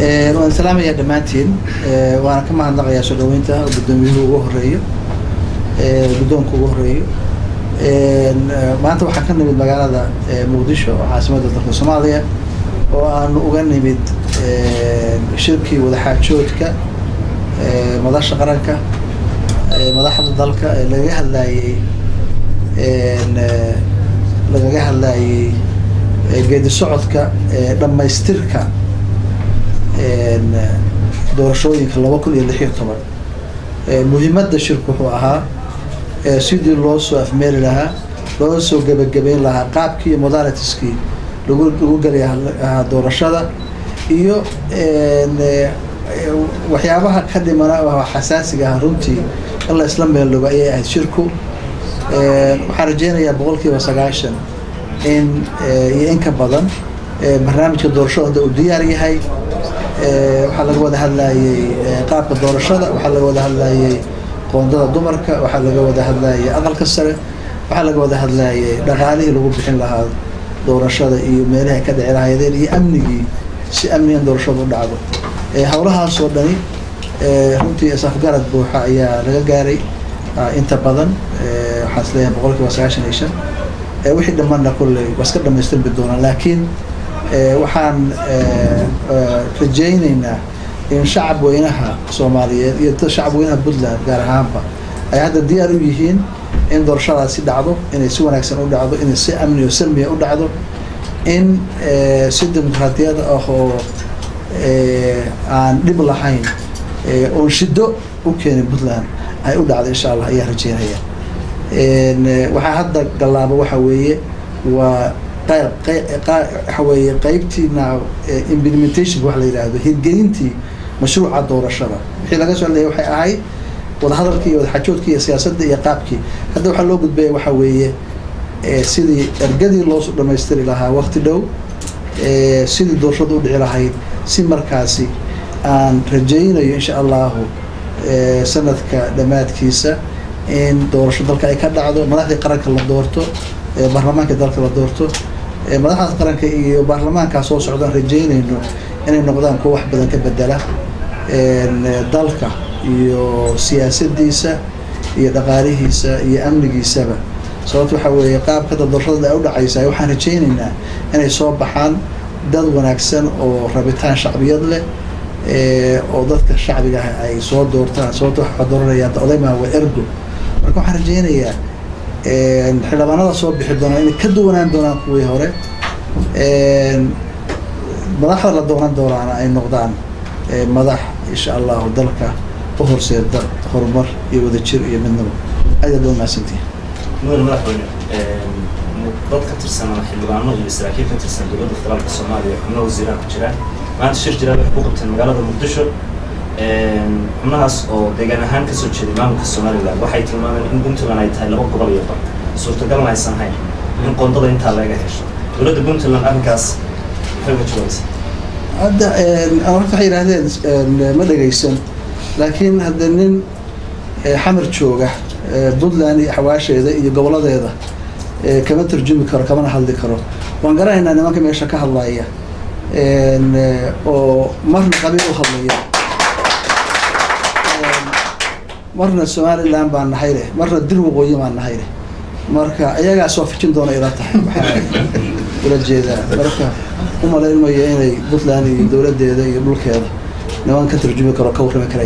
waan salaamayaa dhammaantiin waana ka mahadnaqayaa soo dhaweynta gudoomiyuhu ugu horeeyo guddoonka ugu horeeyo maanta waxaan ka nimid magaalada muqdisho caasimadda dalka Soomaaliya oo aan uga nimid shirkii wadaxaajoodka madasha qaranka madaxda dalka lagaga hadlayay geedi socodka dhammaystirka doorashooyinka 2016 muhiimadda shirku wuxuu ahaa sidii loo soo afmeeri lahaa loo soo gabagabeyn lahaa qaabkii modalitieskii lagu galayaa doorashada iyo waxyaabaha ka dhimana oo xasaasiga ah runtii in la isla meel looga ayay ahayd shirku waxaan rajeynayaa 90% in iyo in ka badan barnaamijka doorashada uu diyaar yahay waxaa laga wada hadlayay qaabka doorashada waxaa laga wada hadlayay qoondada dumarka waxaa laga wada hadlayay aqalka sare waxaa laga wada hadlayay dhaqaalihii lagu bixin lahaa doorashada iyo meelaha ay ka dhici lahaayeen iyo amnigii si amnigan doorashada u dhacdo hawlahaas oo dhani runtii safgarad buuxa ayaa laga gaaray inta badan waxaan isleeyahay 95% wixii dhammaanna kulley waa iska dhammaystirmi doonaa laakiin waxaan rajaynaynaa in shacab weynaha Soomaaliyeed iyo shacab weynaha Puntland gaar ahaanba ay hadda diyaar u yihiin in doorashadaasi dhacdo inay si wanaagsan u dhacdo inay si amni iyo salmi u dhacdo in si dimuqraadiyad ah oo aan dhib lahayn oo shido u keenin Puntland ay u dhacdo insha Allah ayaa rajaynaya waxa hadda galaabo waxa weeye waa qaybtiina implementation wax la yiraahdo hirgelintii mashruuca doorashada wixii laga soo leeyahay waxay ahayd wada hadalkii iyo wada xajoodkii iyo siyaasadda iyo qaabkii hadda waxa loo gudbay waxa weeye sidii ergadii loo soo dhameystiri lahaa waqti dhow sidii doorashadu u dhici lahayd si markaasi aan rajaynayo insha Allah sanadka dhamaadkiisa in doorasho dalka ay ka dhacdo madaxda qaranka la doorto baarlamaanka dalka la doorto madaxda qaranka iyo baarlamaanka soo socdaan rajaynayno inay noqdaan kuwa wax badan ka bedela dalka iyo siyaasadiisa iyo dhaqaalihiisa iyo amnigiisaba sababtoo waxa weeye qaabka doorashada ay u dhacaysaa waxaan rajaynaynaa inay soo baxaan dad wanaagsan oo rabitaan shacbiyad leh oo dadka shacbiga ay soo doortaan sababtoo waxa dooranaya odayma waa ergo marka waxaan rajaynayaa xildhibaanada soo bixi doona inay ka duwanaan doonaan kuwii hore madaxda la dooran doonana ay noqdaan madax insha Allah dalka u horseeda horumar iyo wadajir iyo midnimo aad loo maasantihiin madaxweyne dadka tirsan xildhibaano iyo saraakiil ka tirsan dowladda federaalka Soomaaliya xubnaha wasiirada ku jira maanta shir jira ku qabteen magaalada Muqdisho xubnahaas oo deegaan ahaan ka soo jeeday maamulka Soomaaliland waxay tilmaameen in Puntland ay tahay laba gobol iyo badh suurtagal ma aysan hayn in qoondada inta laga hesho dowladda Puntland arrinkaas waxay ka jawaabtay hadda waxay yiraahdeen ma dhageysan laakiin hadda nin xamar jooga Puntland iyo xawaasheeda iyo goboladeeda kama tarjumi karo kama hadli karo waan garanaynaa nimanka meesha ka hadlaya oo marna qabiil u hadlaya marna Somaliland baan nahay marna dir waqooyi baan nahay marka ayaga soo fijin doona ila tahay ula jeeda marka uma leeyahay inay Puntland iyo dowladeeda iyo dhulkeeda niman ka tarjumi karo ka warrami kara